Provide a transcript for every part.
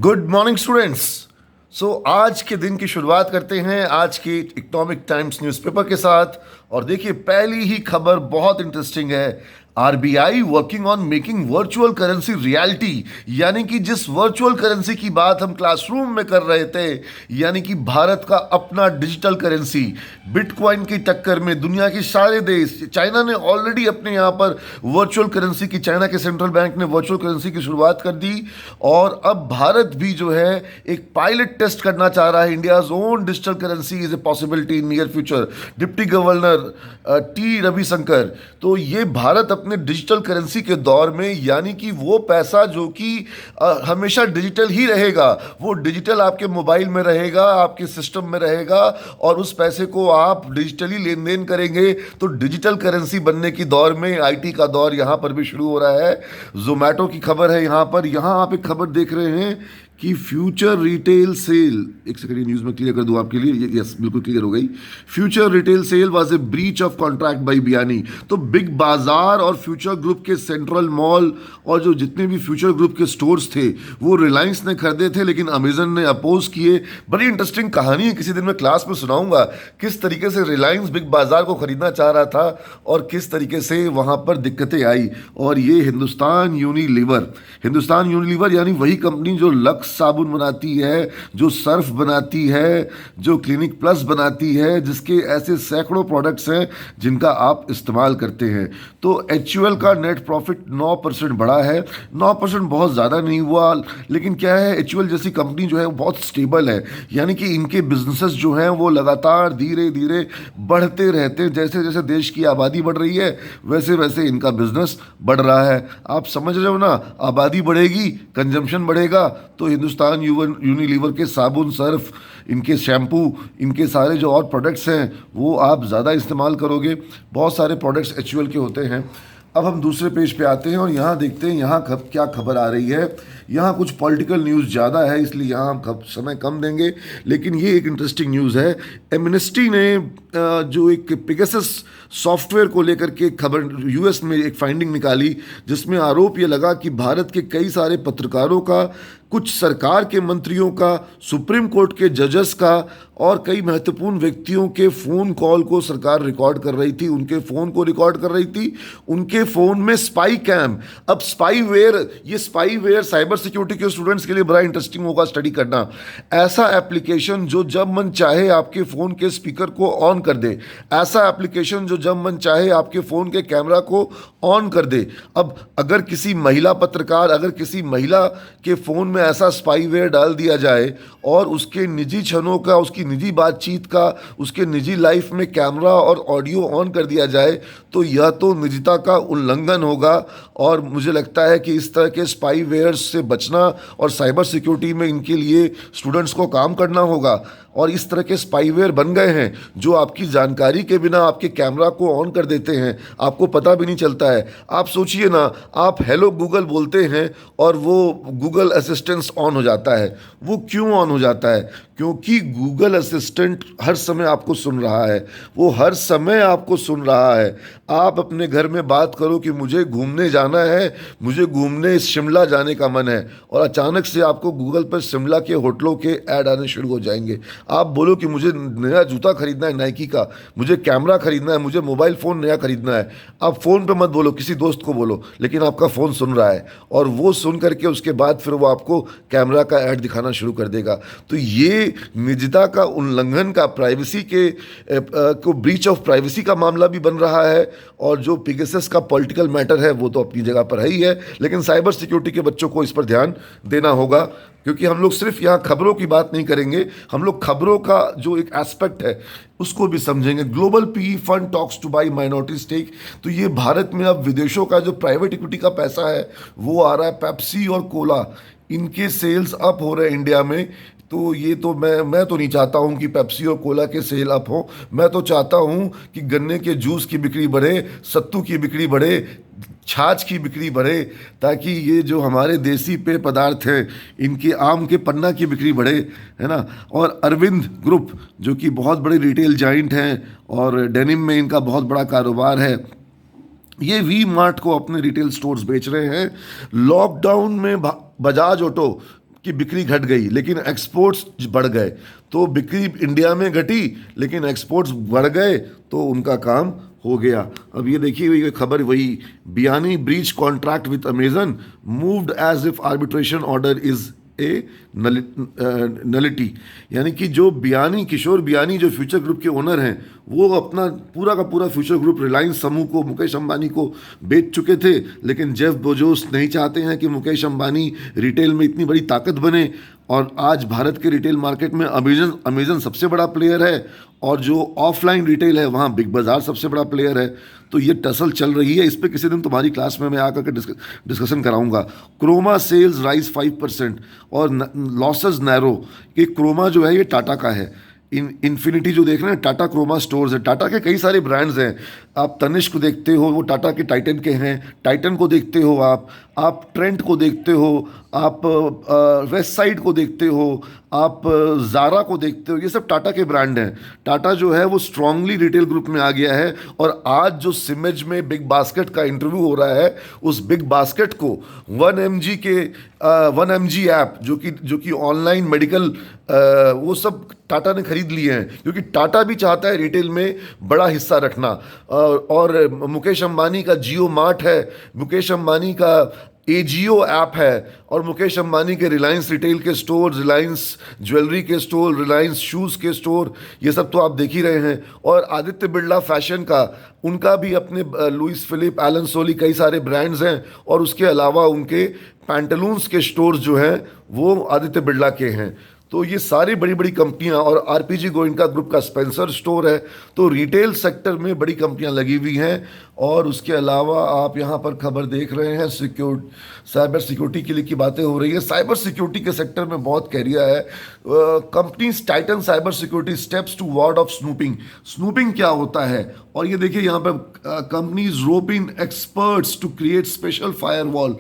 Good morning students. आज के दिन की शुरुआत करते हैं आज के इकोनॉमिक टाइम्स न्यूज़पेपर के साथ। और देखिए, पहली ही खबर बहुत इंटरेस्टिंग है। RBI working on making virtual currency reality, यानी कि जिस वर्चुअल करेंसी की बात हम क्लासरूम में कर रहे थे, यानी कि भारत का अपना डिजिटल करेंसी। बिटकॉइन की टक्कर में दुनिया के सारे देश, चाइना ने ऑलरेडी अपने यहाँ पर वर्चुअल करेंसी की, चाइना के सेंट्रल बैंक ने वर्चुअल करेंसी की शुरुआत कर दी। और अब भारत भी जो है एक पायलट टेस्ट करना चाह रहा है। India's own digital currency is a possibility in near future. Deputy governor T Ravishankar. तो ये भारत अपने डिजिटल करेंसी के दौर में, यानी कि वो पैसा जो कि हमेशा डिजिटल ही रहेगा, वो डिजिटल आपके मोबाइल में रहेगा, आपके सिस्टम में रहेगा, और उस पैसे को आप डिजिटली लेन देन करेंगे। तो डिजिटल करेंसी बनने की दौर में आईटी का दौर यहाँ पर भी शुरू हो रहा है। जोमैटो की खबर है यहाँ पर। यहाँ आप एक खबर देख रहे हैं कि फ्यूचर रिटेल सेल, एक सेकंड ये न्यूज़ में क्लियर कर दूं आपके लिए। यस, बिल्कुल क्लियर हो गई। Future retail sale was a breach of contract by Biyani. तो बिग बाजार और फ्यूचर ग्रुप के सेंट्रल मॉल और जो जितने भी फ्यूचर ग्रुप के स्टोर्स थे वो रिलायंस ने खरीदे थे, लेकिन अमेजन ने अपोज किए। बड़ी इंटरेस्टिंग कहानी है, किसी दिन मैं क्लास में सुनाऊंगा किस तरीके से रिलायंस बिग बाजार को खरीदना चाह रहा था और किस तरीके से वहां पर दिक्कतें आई। और ये हिंदुस्तान यूनिलीवर यानी वही कंपनी जो लक्स साबुन बनाती है, जो सर्फ बनाती है, जो क्लिनिक प्लस बनाती है, जिसके ऐसे सैकड़ों प्रोडक्ट्स हैं जिनका आप इस्तेमाल करते हैं। तो एचयूएल का नेट प्रॉफिट 9% बढ़ा है। 9% बहुत ज़्यादा नहीं हुआ, लेकिन क्या है, एचयूएल जैसी कंपनी जो है वो बहुत स्टेबल है, यानी कि इनके बिजनेसेस जो हैं वो लगातार धीरे धीरे बढ़ते रहते हैं। जैसे जैसे देश की आबादी बढ़ रही है वैसे वैसे इनका बिजनेस बढ़ रहा है। आप समझ रहे हो ना, आबादी बढ़ेगी, कंजम्पशन बढ़ेगा, तो हिंदुस्तान यूनिलीवर के साबुन, सर्फ, इनके शैम्पू, इनके सारे जो और प्रोडक्ट्स हैं वो आप ज़्यादा इस्तेमाल करोगे। बहुत सारे प्रोडक्ट्स एचयूएल के होते हैं। अब हम दूसरे पेज पे आते हैं और यहाँ देखते हैं यहाँ क्या खबर आ रही है। यहाँ कुछ पॉलिटिकल न्यूज़ ज़्यादा है, इसलिए यहाँ हम समय कम देंगे, लेकिन ये एक इंटरेस्टिंग न्यूज़ है। एमनेस्टी ने जो एक पेगासस सॉफ्टवेयर को लेकर के खबर, यूएस में एक फाइंडिंग निकाली जिसमें आरोप ये लगा कि भारत के कई सारे पत्रकारों का, कुछ सरकार के मंत्रियों का, सुप्रीम कोर्ट के जजेस का और कई महत्वपूर्ण व्यक्तियों के फ़ोन कॉल को सरकार रिकॉर्ड कर रही थी, उनके फ़ोन को रिकॉर्ड कर रही थी, उनके फ़ोन में स्पाई कैम। अब स्पाईवेयर, ये स्पाईवेयर साइबर सिक्योरिटी के स्टूडेंट्स के लिए बड़ा इंटरेस्टिंग होगा स्टडी करना। ऐसा एप्लीकेशन जो जब मन चाहे आपके फ़ोन के स्पीकर को ऑन कर दे, ऐसा एप्लीकेशन जो जब मन चाहे आपके फ़ोन के कैमरा को ऑन कर दे। अब अगर किसी महिला पत्रकार, अगर किसी महिला के फ़ोन में ऐसा स्पाईवेयर डाल दिया जाए और उसके निजी क्षणों का, उसकी निजी बातचीत का, उसके निजी लाइफ में कैमरा और ऑडियो ऑन कर दिया जाए, तो यह तो निजता का उल्लंघन होगा। और मुझे लगता है कि इस तरह के स्पाईवेयर्स से बचना और साइबर सिक्योरिटी में इनके लिए स्टूडेंट्स को काम करना होगा। और इस तरह के स्पाईवेयर बन गए हैं जो आपकी जानकारी के बिना आपके कैमरा को ऑन कर देते हैं, आपको पता भी नहीं चलता है। आप सोचिए ना, आप हेलो गूगल बोलते हैं और वो गूगल असिस्टेंट ऑन हो जाता है। वो क्यों ऑन हो जाता है? क्योंकि गूगल असिस्टेंट हर समय आपको सुन रहा है, वो हर समय आपको सुन रहा है। आप अपने घर में बात करो कि मुझे घूमने जाना है, मुझे घूमने शिमला जाने का मन है, और अचानक से आपको गूगल पर शिमला के होटलों के ऐड आने शुरू हो जाएंगे। आप बोलो कि मुझे नया जूता खरीदना है नाइकी का, मुझे कैमरा खरीदना है, मुझे मोबाइल फ़ोन नया खरीदना है। आप फ़ोन पे मत बोलो, किसी दोस्त को बोलो, लेकिन आपका फ़ोन सुन रहा है, और वो सुन करके उसके बाद फिर वो आपको कैमरा का ऐड दिखाना शुरू कर देगा। तो ये निजता का उल्लंघन का, प्राइवेसी के को ब्रीच ऑफ प्राइवेसी का मामला भी बन रहा है। और जो पेगासस का पॉलिटिकल मैटर है वो तो अपनी जगह पर है ही है, लेकिन साइबर सिक्योरिटी के बच्चों को इस पर ध्यान देना होगा, क्योंकि हम लोग सिर्फ यहाँ खबरों की बात नहीं करेंगे, हम लोग खबरों का जो एक एस्पेक्ट है उसको भी समझेंगे। Global PE fund talks to buy minority stake. तो ये भारत में अब विदेशों का जो प्राइवेट इक्विटी का पैसा है वो आ रहा है। पेप्सी और कोला, इनके सेल्स अप हो रहे हैं इंडिया में। तो ये तो मैं तो नहीं चाहता हूँ कि पेप्सी और कोला के सेल अप हो। मैं तो चाहता हूँ कि गन्ने के जूस की बिक्री बढ़े, सत्तू की बिक्री बढ़े, छाछ की बिक्री बढ़े, ताकि ये जो हमारे देसी पेय पदार्थ हैं इनके, आम के पन्ना की बिक्री बढ़े, है ना। और अरविंद ग्रुप जो कि बहुत बड़े रिटेल जाइंट हैं और डेनिम में इनका बहुत बड़ा कारोबार है, ये वी मार्ट को अपने रिटेल स्टोर्स बेच रहे हैं। लॉकडाउन में बजाज ऑटो कि बिक्री घट गई लेकिन एक्सपोर्ट्स बढ़ गए, तो बिक्री इंडिया में घटी लेकिन एक्सपोर्ट्स बढ़ गए, तो उनका काम हो गया। अब ये देखिए ये खबर वही, Biyani breach contract with Amazon, moved as if arbitration order is a nullity. यानी कि जो बियानी, किशोर बियानी जो फ्यूचर ग्रुप के ओनर हैं, वो अपना पूरा का पूरा फ्यूचर ग्रुप रिलायंस समूह को, मुकेश अंबानी को बेच चुके थे। लेकिन जेफ बेजोस नहीं चाहते हैं कि मुकेश अंबानी रिटेल में इतनी बड़ी ताकत बने, और आज भारत के रिटेल मार्केट में अमेजन सबसे बड़ा प्लेयर है, और जो ऑफलाइन रिटेल है वहाँ बिग बाज़ार सबसे बड़ा प्लेयर है। तो ये टसल चल रही है, इस पर किसी दिन तुम्हारी क्लास में मैं आकर के डिस्कशन कराऊंगा। क्रोमा सेल्स राइज 5% और लॉसेस नैरो। ये क्रोमा जो है ये टाटा का है, इन्फिनिटी जो देख रहे हैं टाटा क्रोमा स्टोर्स है। टाटा के कई सारे ब्रांड्स हैं, आप तनिष्क को देखते हो वो टाटा के टाइटन के हैं, टाइटन को देखते हो आप ट्रेंट को देखते हो, आप वेस्ट साइड को देखते हो, आप ज़ारा को देखते हो, ये सब टाटा के ब्रांड हैं। टाटा जो है वो स्ट्रांगली रिटेल ग्रुप में आ गया है, और आज जो सिमेज में बिग बास्केट का इंटरव्यू हो रहा है, उस बिग बास्केट को 1mg के 1mg ऐप जो कि ऑनलाइन मेडिकल वो सब टाटा ने खरीद लिए हैं, क्योंकि टाटा भी चाहता है रिटेल में बड़ा हिस्सा रखना। और मुकेश अंबानी का जियो मार्ट है, मुकेश अंबानी का एजियो ऐप है, और मुकेश अंबानी के रिलायंस रिटेल के स्टोर, रिलायंस ज्वेलरी के स्टोर, रिलायंस शूज़ के स्टोर, ये सब तो आप देख ही रहे हैं। और आदित्य बिरला फैशन का, उनका भी अपने लुइस फिलिप, एलन सोली, कई सारे ब्रांड्स हैं, और उसके अलावा उनके पैंटलून्स के स्टोर्स जो हैं वो आदित्य बिरला के हैं। तो ये सारी बड़ी बड़ी कंपनियां, और आरपीजी गोइंका ग्रुप का स्पेंसर स्टोर है। तो रिटेल सेक्टर में बड़ी कंपनियां लगी हुई हैं। और उसके अलावा आप यहाँ पर खबर देख रहे हैं, साइबर सिक्योरिटी के लिए की बातें हो रही है। साइबर सिक्योरिटी के सेक्टर में बहुत कैरियर है। Companies tighten cyber security steps to ward off snooping. Snooping क्या होता है, और ये देखिए यहाँ पर companies rope in experts to create special firewall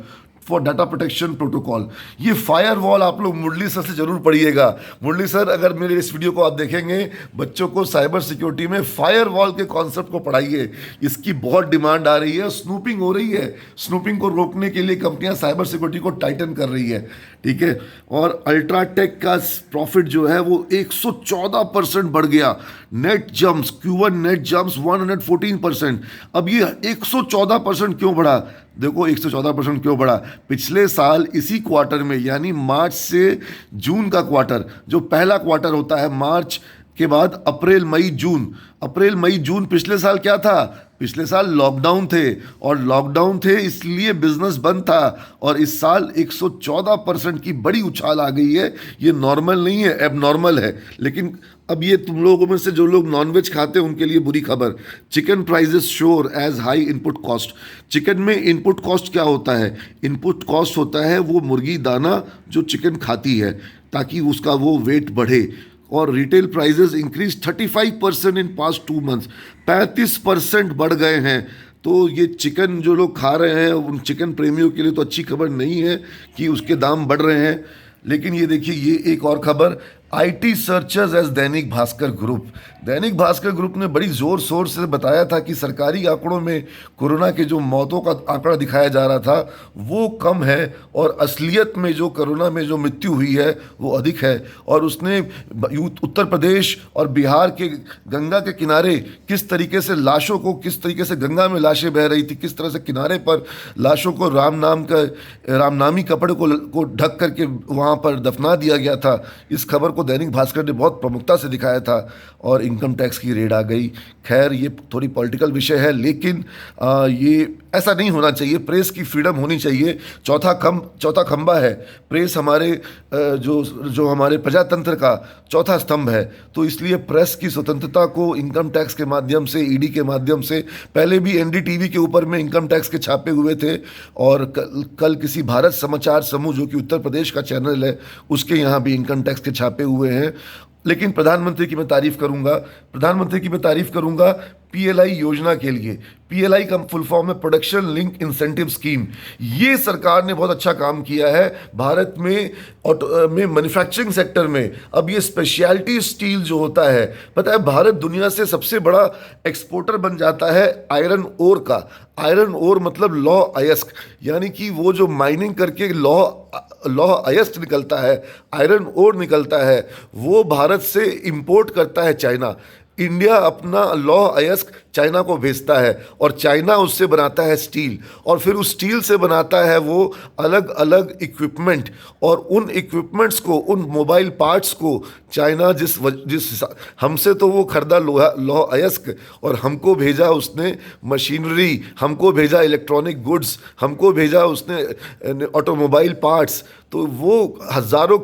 for data protection protocol. ये फायरवॉल आप लोग मुरली सर से जरूर पढ़िएगा। मुरली सर अगर मेरे इस वीडियो को आप देखेंगे, बच्चों को साइबर सिक्योरिटी में फायरवॉल के कॉन्सेप्ट को पढ़ाइए, इसकी बहुत डिमांड आ रही है। स्नूपिंग हो रही है, स्नूपिंग को रोकने के लिए कंपनियां साइबर सिक्योरिटी को टाइटन कर रही है, ठीक है। और अल्ट्राटेक का प्रॉफिट जो है वो 114% बढ़ गया। Net jumps, Q1 net jumps 114%। अब ये 114% क्यों बढ़ा? देखो 114% क्यों बढ़ा, पिछले साल इसी क्वार्टर में, यानी मार्च से जून का क्वार्टर, जो पहला क्वार्टर होता है मार्च के बाद अप्रैल मई जून, पिछले साल क्या था? पिछले साल लॉकडाउन थे, और लॉकडाउन थे इसलिए बिजनेस बंद था। और इस साल 114% की बड़ी उछाल आ गई है। ये नॉर्मल नहीं है, एबनॉर्मल है। लेकिन अब ये तुम लोगों में से जो लोग नॉनवेज खाते हैं उनके लिए बुरी खबर। Chicken prices soar as high input cost. Chicken में इनपुट कॉस्ट क्या होता है? इनपुट कॉस्ट होता है वो मुर्गी दाना जो चिकन खाती है, ताकि उसका वो वेट बढ़े। और retail prices increase 35% in past 2 months, 35% बढ़ गए हैं। तो ये चिकन जो लोग खा रहे हैं, उन चिकन प्रेमियों के लिए तो अच्छी खबर नहीं है कि उसके दाम बढ़ रहे हैं। लेकिन ये देखिए, ये एक और खबर, IT searchers as Dainik Bhaskar group. Dainik Bhaskar group ने बड़ी ज़ोर शोर से बताया था कि सरकारी आंकड़ों में कोरोना के जो मौतों का आंकड़ा दिखाया जा रहा था वो कम है, और असलियत में जो कोरोना में जो मृत्यु हुई है वो अधिक है। और उसने उत्तर प्रदेश और बिहार के गंगा के किनारे किस तरीके से लाशों को, किस तरीके से गंगा में लाशें बह रही थी, किस तरह से किनारे पर लाशों को रामनामी कपड़े को ढक करके वहाँ पर दफना दिया गया था, इस खबर को दैनिक भास्कर ने बहुत प्रमुखता से दिखाया था। और इनकम टैक्स की रेड आ गई। खैर ये थोड़ी पॉलिटिकल विषय है, लेकिन ये ऐसा नहीं होना चाहिए। प्रेस की फ्रीडम होनी चाहिए। चौथा खंबा है प्रेस, हमारे जो हमारे प्रजातंत्र का चौथा स्तंभ है। तो इसलिए प्रेस की स्वतंत्रता को इनकम टैक्स के माध्यम से, ईडी के माध्यम से, पहले भी एनडीटीवी के ऊपर में इनकम टैक्स के छापे हुए थे, और कल किसी भारत समाचार समूह जो कि उत्तर प्रदेश का चैनल है, उसके यहाँ भी इनकम टैक्स के छापे हुए हैं। लेकिन प्रधानमंत्री की मैं तारीफ करूंगा, पीएलआई योजना के लिए। पीएलआई का फुल फॉर्म है प्रोडक्शन लिंक इंसेंटिव स्कीम। ये सरकार ने बहुत अच्छा काम किया है भारत में में मैन्युफैक्चरिंग सेक्टर में। अब ये स्पेशलिटी स्टील जो होता है, पता है भारत दुनिया से सबसे बड़ा एक्सपोर्टर बन जाता है आयरन ओर का। आयरन ओर मतलब लौह अयस्क, यानी कि वो जो माइनिंग करके लौह अयस्क निकलता है, आयरन ओर निकलता है, वो भारत से इंपोर्ट करता है चाइना। इंडिया अपना लौह अयस्क चाइना को भेजता है और चाइना उससे बनाता है स्टील, और फिर उस स्टील से बनाता है वो अलग अलग इक्विपमेंट, और उन इक्विपमेंट्स को, उन मोबाइल पार्ट्स को चाइना जिस हमसे तो वो खरीदा लौह अयस्क, और हमको भेजा उसने मशीनरी, हमको भेजा इलेक्ट्रॉनिक गुड्स, हमको भेजा उसने ऑटोमोबाइल पार्ट्स। तो वो हज़ारों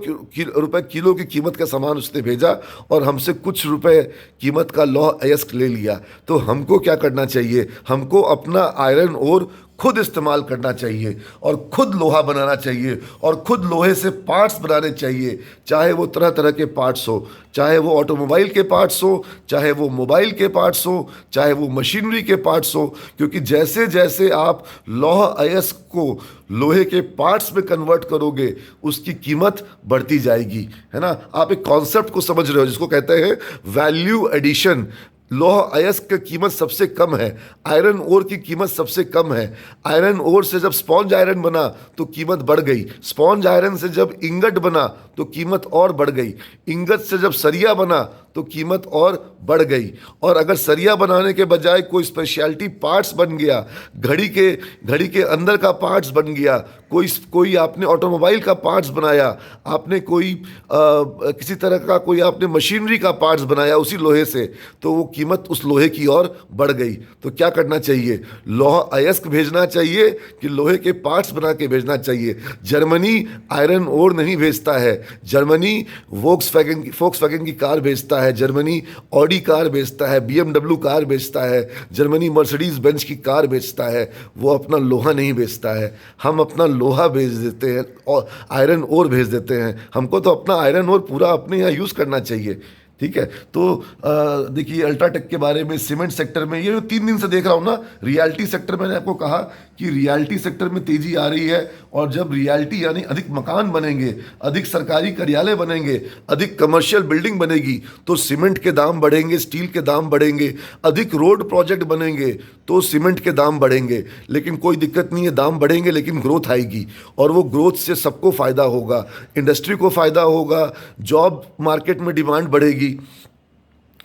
रुपए किलो की कीमत का सामान उसने भेजा और हमसे कुछ रुपए कीमत का लौह अयस्क ले लिया। तो हमको क्या करना चाहिए? हमको अपना आयरन ओर खुद इस्तेमाल करना चाहिए और खुद लोहा बनाना चाहिए और खुद लोहे से पार्ट्स बनाने चाहिए, चाहे वो तरह तरह के पार्ट्स हो, चाहे वो ऑटोमोबाइल के पार्ट्स हो, चाहे वो मोबाइल के पार्ट्स हो, चाहे वो मशीनरी के पार्ट्स हो। क्योंकि जैसे जैसे आप लौह अयस्क को लोहे के पार्ट्स में कन्वर्ट करोगे, उसकी कीमत बढ़ती जाएगी, है ना। आप एक कॉन्सेप्ट को समझ रहे हो जिसको कहते हैं वैल्यू एडिशन। लौह अयस्क की कीमत सबसे कम है, आयरन ओर की कीमत सबसे कम है। आयरन ओर से जब स्पॉन्ज आयरन बना तो कीमत बढ़ गई, स्पॉन्ज आयरन से जब इंगट बना तो कीमत और बढ़ गई, इंगट से जब सरिया बना तो कीमत और बढ़ गई। और अगर सरिया बनाने के बजाय कोई स्पेशलिटी पार्ट्स बन गया, घड़ी के अंदर का पार्ट्स बन गया, कोई आपने ऑटोमोबाइल का पार्ट्स बनाया, आपने किसी तरह का कोई आपने मशीनरी का पार्ट्स बनाया उसी लोहे से, तो वो कीमत उस लोहे की ओर बढ़ गई। तो क्या करना चाहिए? लौह अयस्क भेजना चाहिए कि लोहे के पार्ट्स बना के भेजना चाहिए। जर्मनी आयरन ओर नहीं भेजता है, जर्मनी वोक्सवैगन की कार भेजता है, जर्मनी ऑडी कार बेचता है, BMW कार बेचता है, जर्मनी मर्सिडीज बेंज की कार बेचता है, वो अपना लोहा नहीं बेचता है। हम अपना लोहा भेज देते हैं और आयरन ओर भेज देते हैं। हमको तो अपना आयरन ओर पूरा अपने यहाँ यूज़ करना चाहिए, ठीक है। तो देखिए अल्ट्राटेक के बारे में, सीमेंट सेक्टर में, ये 3 दिन से देख रहा हूँ ना, रियल्टी सेक्टर, मैंने आपको कहा कि रियल्टी सेक्टर में तेज़ी आ रही है। और जब रियल्टी यानी अधिक मकान बनेंगे, अधिक सरकारी कार्यालय बनेंगे, अधिक कमर्शियल बिल्डिंग बनेगी, तो सीमेंट के दाम बढ़ेंगे, स्टील के दाम बढ़ेंगे, अधिक रोड प्रोजेक्ट बनेंगे तो सीमेंट के दाम बढ़ेंगे। लेकिन कोई दिक्कत नहीं है, दाम बढ़ेंगे लेकिन ग्रोथ आएगी, और वो ग्रोथ से सबको फ़ायदा होगा, इंडस्ट्री को फ़ायदा होगा, जॉब मार्केट में डिमांड बढ़ेगी।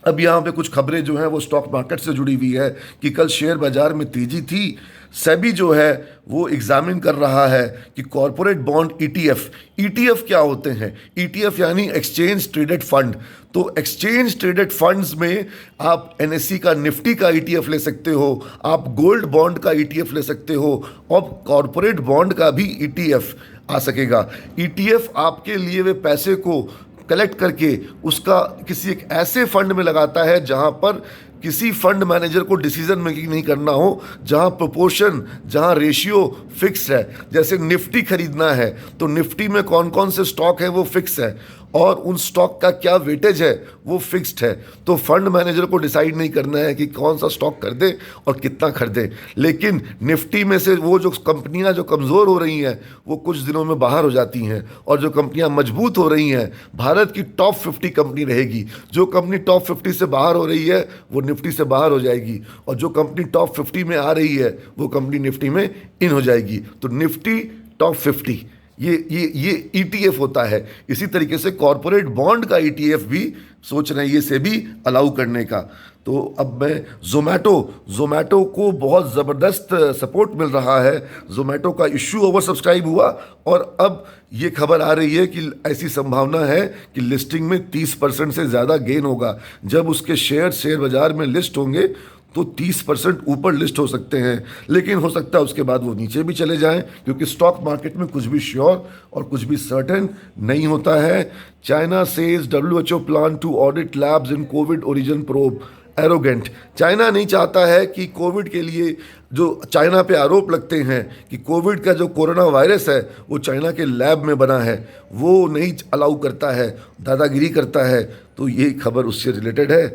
अब यहाँ पे कुछ खबरें जो हैं वो स्टॉक मार्केट से जुड़ी हुई है कि कल शेयर बाजार में तेजी थी। सेबी जो है वो एग्जामिन कर रहा है कि कॉरपोरेट बॉन्ड ईटीएफ क्या होते हैं? ईटीएफ यानी एक्सचेंज ट्रेडेड फंड। तो एक्सचेंज ट्रेडेड फंड्स में आप एनएससी का, निफ्टी का ईटीएफ ले सकते हो, आप गोल्ड बॉन्ड का ईटीएफ ले सकते हो, और कॉरपोरेट बॉन्ड का भी ईटीएफ आ सकेगा। ईटीएफ आपके लिए वे पैसे को कलेक्ट करके उसका किसी एक ऐसे फंड में लगाता है जहां पर किसी फंड मैनेजर को डिसीजन मेकिंग नहीं करना हो, जहां प्रोपोर्शन, जहां रेशियो फिक्स है। जैसे निफ्टी खरीदना है तो निफ्टी में कौन कौन से स्टॉक है वो फिक्स है, और उन स्टॉक का क्या वेटेज है वो फिक्स्ड है। तो फंड मैनेजर को डिसाइड नहीं करना है कि कौन सा स्टॉक खरीदे और कितना खरीदे। लेकिन निफ्टी में से वो जो कंपनियां जो कमज़ोर हो रही हैं वो कुछ दिनों में बाहर हो जाती हैं, और जो कंपनियां मजबूत हो रही हैं, भारत की टॉप 50 कंपनी रहेगी। जो कंपनी टॉप 50 से बाहर हो रही है वो निफ्टी से बाहर हो जाएगी, और जो कंपनी टॉप 50 में आ रही है वो कंपनी निफ्टी में इन हो जाएगी। तो निफ्टी टॉप 50 ये ईटीएफ होता है। इसी तरीके से कॉरपोरेट बॉन्ड का ईटीएफ भी सोच रहे हैं ये से भी अलाउ करने का। तो अब मैं जोमैटो को बहुत ज़बरदस्त सपोर्ट मिल रहा है। जोमैटो का इश्यू ओवर सब्सक्राइब हुआ, और अब ये खबर आ रही है कि ऐसी संभावना है कि लिस्टिंग में 30% से ज़्यादा गेन होगा। जब उसके शेयर बाज़ार में लिस्ट होंगे तो 30% ऊपर लिस्ट हो सकते हैं, लेकिन हो सकता है उसके बाद वो नीचे भी चले जाएं, क्योंकि स्टॉक मार्केट में कुछ भी श्योर और कुछ भी सर्टेन नहीं होता है। China says WHO plan to audit labs in covid origin probe arrogant. China नहीं चाहता है कि कोविड के लिए जो चाइना पे आरोप लगते हैं कि कोविड का जो कोरोना वायरस है वो चाइना के लैब में बना है, वो नहीं अलाउ करता है, दादागिरी करता है। तो ये खबर उससे रिलेटेड है।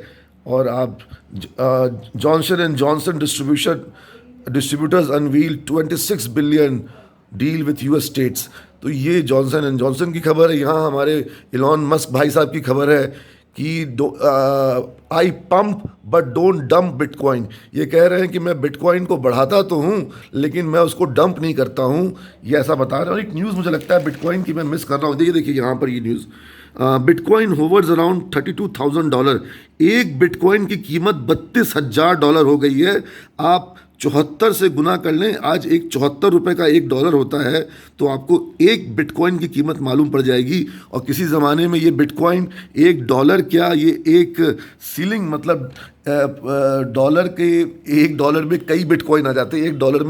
और आप Johnson and Johnson distributors unveil 26 billion deal with US states. तो ये जॉनसन एंड जॉनसन की खबर है। यहाँ हमारे इलॉन मस्क भाई साहब की खबर है कि I pump but don't dump bitcoin. ये कह रहे हैं कि मैं बिटकॉइन को बढ़ाता तो हूँ लेकिन मैं उसको डंप नहीं करता हूँ, ये ऐसा बता रहे हैं। और एक न्यूज़ मुझे लगता है बिटकॉइन की मैं मिस कर रहा हूँ, देखिए देखिए यहाँ पर ये न्यूज़, बिटकॉइन होवर्स अराउंड $32,000। एक बिटकॉइन की कीमत $32,000 हो गई है। आप 74 से गुना कर लें, आज एक 74 रुपये का $1 होता है, तो आपको एक बिटकॉइन की कीमत मालूम पड़ जाएगी। और किसी ज़माने में ये बिटकॉइन $1 क्या, ये एक सीलिंग, मतलब डॉलर के $1 में कई बिटकॉइन आ जाते, $1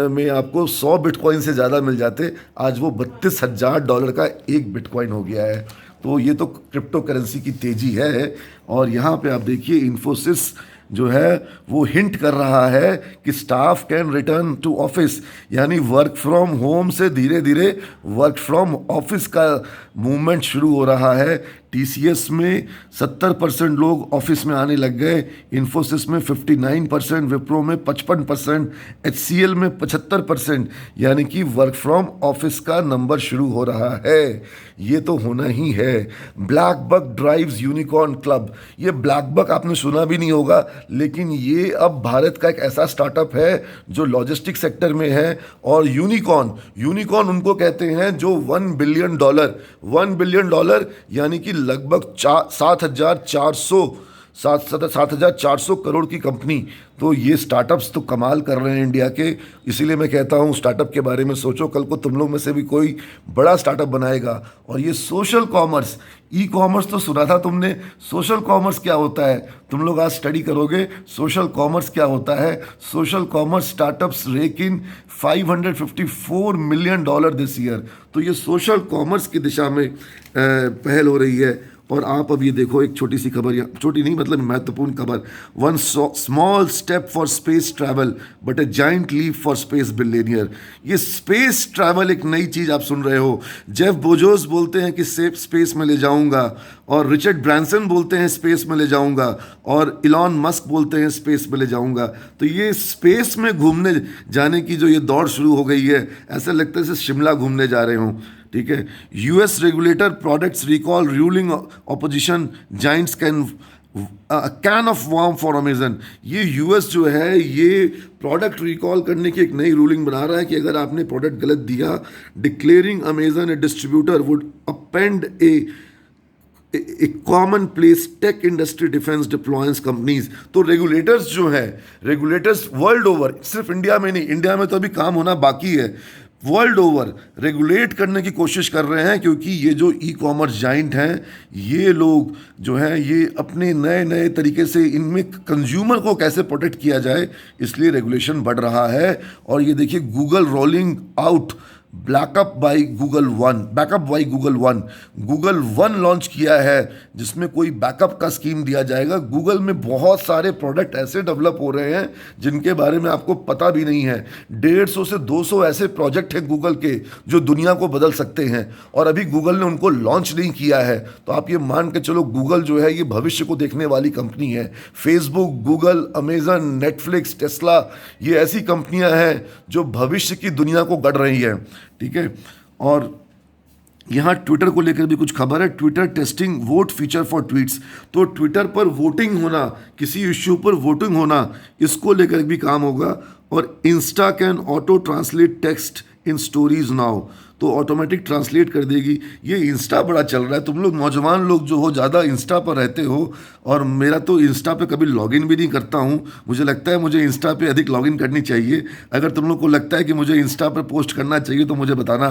में आपको 100 बिटकॉइन से ज़्यादा मिल जाते। आज वो $32,000 का एक बिटकॉइन हो गया है। तो ये तो क्रिप्टो करेंसी की तेज़ी है। और यहाँ पे आप देखिए इन्फोसिस जो है वो हिंट कर रहा है कि staff can return to office, यानी वर्क फ्रॉम होम से धीरे धीरे वर्क फ्रॉम ऑफिस का मूवमेंट शुरू हो रहा है। टीसीएस में 70% लोग ऑफिस में आने लग गए, इन्फोसिस में 59%, विप्रो में 55%, एचसीएल में 75%, यानी कि वर्क फ्रॉम ऑफिस का नंबर शुरू हो रहा है। ये तो होना ही है। BlackBuck drives unicorn club. ये ब्लैक बक आपने सुना भी नहीं होगा, लेकिन ये अब भारत का एक ऐसा स्टार्टअप है जो लॉजिस्टिक सेक्टर में है। और यूनिकॉर्न उनको कहते हैं जो $1 बिलियन यानी कि लगभग 7,400 करोड़ की कंपनी। तो ये स्टार्टअप्स तो कमाल कर रहे हैं इंडिया के। इसीलिए मैं कहता हूँ स्टार्टअप के बारे में सोचो, कल को तुम लोग में से भी कोई बड़ा स्टार्टअप बनाएगा। और ये सोशल कॉमर्स, ई कॉमर्स तो सुना था तुमने, सोशल कॉमर्स क्या होता है तुम लोग आज स्टडी करोगे। सोशल कॉमर्स क्या होता है? Social commerce startups rake in $554 million this year. तो ये सोशल कॉमर्स की दिशा में पहल हो रही है। और आप अब ये देखो, एक छोटी सी खबर, छोटी नहीं मतलब महत्वपूर्ण खबर, one small step for space travel but a giant leap for space billionaire. ये स्पेस ट्रैवल एक नई चीज़ आप सुन रहे हो। जेफ बेजोस बोलते हैं कि स्पेस में ले जाऊंगा, और रिचर्ड ब्रांसन बोलते हैं स्पेस में ले जाऊंगा, और इलॉन मस्क बोलते हैं स्पेस में ले जाऊंगा। तो ये स्पेस में घूमने जाने की जो ये दौड़ शुरू हो गई है, ऐसा लगता है जैसे शिमला घूमने जा रहे हों। ठीक है। US regulator products recall ruling opposition Giants can of warm for Amazon. ये यूएस जो है ये प्रोडक्ट रिकॉल करने की एक नई रूलिंग बना रहा है कि अगर आपने प्रोडक्ट गलत दिया, declaring Amazon a distributor would append a common place tech industry defence deployance companies. तो रेगुलेटर्स जो है, रेगुलेटर्स वर्ल्ड ओवर, सिर्फ इंडिया में नहीं, इंडिया में तो अभी काम होना बाकी है, वर्ल्ड ओवर रेगुलेट करने की कोशिश कर रहे हैं। क्योंकि ये जो ई कॉमर्स जाइंट हैं, ये लोग जो हैं ये अपने नए नए तरीके से इनमें कंज्यूमर को कैसे प्रोटेक्ट किया जाए, इसलिए रेगुलेशन बढ़ रहा है। और ये देखिए Google rolling out backup by Google one. Google one launch किया है जिसमें कोई बैकअप का स्कीम दिया जाएगा। गूगल में बहुत सारे प्रोडक्ट ऐसे डेवलप हो रहे हैं जिनके बारे में आपको पता भी नहीं है। 150 से 200 ऐसे प्रोजेक्ट हैं गूगल के जो दुनिया को बदल सकते हैं, और अभी गूगल ने उनको लॉन्च नहीं किया है। तो आप ये मान के चलो गूगल जो है ये भविष्य को देखने वाली कंपनी है। Facebook, Google, Amazon, Netflix, Tesla, ये ऐसी कंपनियां हैं जो भविष्य की दुनिया को गढ़ रही हैं। ठीक है। और यहाँ ट्विटर को लेकर भी कुछ खबर है। Twitter testing vote feature for tweets. तो ट्विटर पर वोटिंग होना, किसी इश्यू पर वोटिंग होना, इसको लेकर भी काम होगा। और Insta can auto translate text in stories now. तो ऑटोमेटिक ट्रांसलेट कर देगी। ये इंस्टा बड़ा चल रहा है। तुम लोग नौजवान लोग जो हो ज़्यादा इंस्टा पर रहते हो, और मेरा तो इंस्टा पे कभी लॉगिन भी नहीं करता हूँ। मुझे लगता है मुझे इंस्टा पे अधिक लॉगिन करनी चाहिए। अगर तुम लोग को लगता है कि मुझे इंस्टा पर पोस्ट करना चाहिए तो मुझे बताना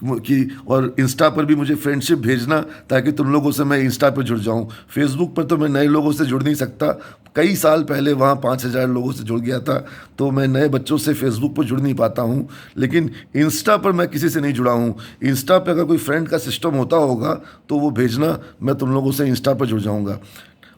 कि और इंस्टा पर भी मुझे फ्रेंडशिप भेजना, ताकि तुम लोगों से मैं इंस्टा पर जुड़ जाऊँ। फेसबुक पर तो मैं नए लोगों से जुड़ नहीं सकता। कई साल पहले वहाँ 5,000 लोगों से जुड़ गया था, तो मैं नए बच्चों से फेसबुक पर जुड़ नहीं पाता हूँ। लेकिन इंस्टा पर मैं किसी से नहीं जुड़ा हूँ। इंस्टा पे अगर कोई फ्रेंड का सिस्टम होता होगा तो वो भेजना, मैं तुम लोगों से इंस्टा पर जुड़ जाऊँगा।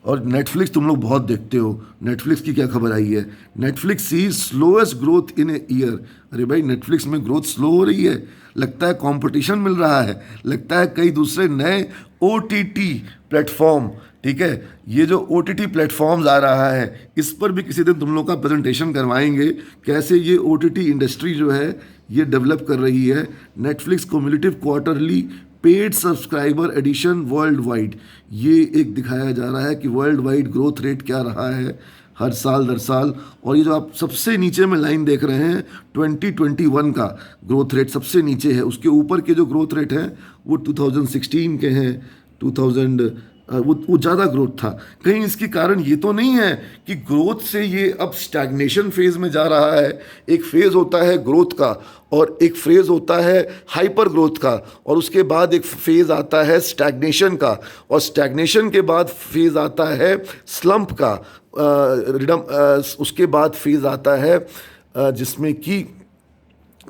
और नेटफ्लिक्स तुम लोग बहुत देखते हो, नेटफ्लिक्स की क्या खबर आई है? Netflix see slowest growth in a year. अरे भाई, नेटफ्लिक्स में ग्रोथ स्लो हो रही है, लगता है कंपटीशन मिल रहा है, लगता है कई दूसरे नए OTT प्लेटफॉर्म, ठीक है, ये जो OTT प्लेटफॉर्म्स आ रहा है, इस पर भी किसी दिन तुम लोग का प्रेजेंटेशन करवाएंगे, कैसे ये OTT इंडस्ट्री जो है ये डेवलप कर रही है। Netflix cumulative quarterly paid subscriber addition worldwide, ये एक दिखाया जा रहा है कि वर्ल्ड वाइड ग्रोथ रेट क्या रहा है हर साल दर साल। और ये जो आप सबसे नीचे में लाइन देख रहे हैं 2021 का ग्रोथ रेट सबसे नीचे है, उसके ऊपर के जो ग्रोथ रेट हैं वो 2016 के हैं, 2000 वो ज़्यादा ग्रोथ था। कहीं इसकी कारण ये तो नहीं है कि ग्रोथ से ये अब स्टैग्नेशन फेज में जा रहा है? एक फेज होता है ग्रोथ का और एक फेज होता है हाइपर ग्रोथ का, और उसके बाद एक फेज आता है स्टैग्नेशन का, और स्टैग्नेशन के बाद फेज आता है स्लंप का, उसके बाद फेज आता है जिसमें कि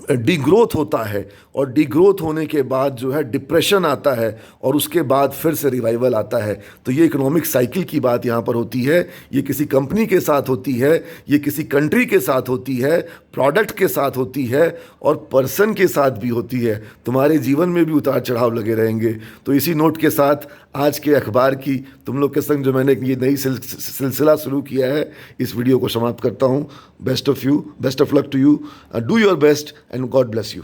डीग्रोथ होता है, और डीग्रोथ होने के बाद जो है डिप्रेशन आता है, और उसके बाद फिर से रिवाइवल आता है। तो ये इकोनॉमिक साइकिल की बात यहाँ पर होती है। ये किसी कंपनी के साथ होती है, ये किसी कंट्री के साथ होती है, प्रोडक्ट के साथ होती है, और पर्सन के साथ भी होती है। तुम्हारे जीवन में भी उतार चढ़ाव लगे रहेंगे। तो इसी नोट के साथ आज के अखबार की तुम लोग के संग जो मैंने ये नई सिलसिला शुरू किया है, इस वीडियो को समाप्त करता हूँ। Best of luck to you, do your best and God bless you.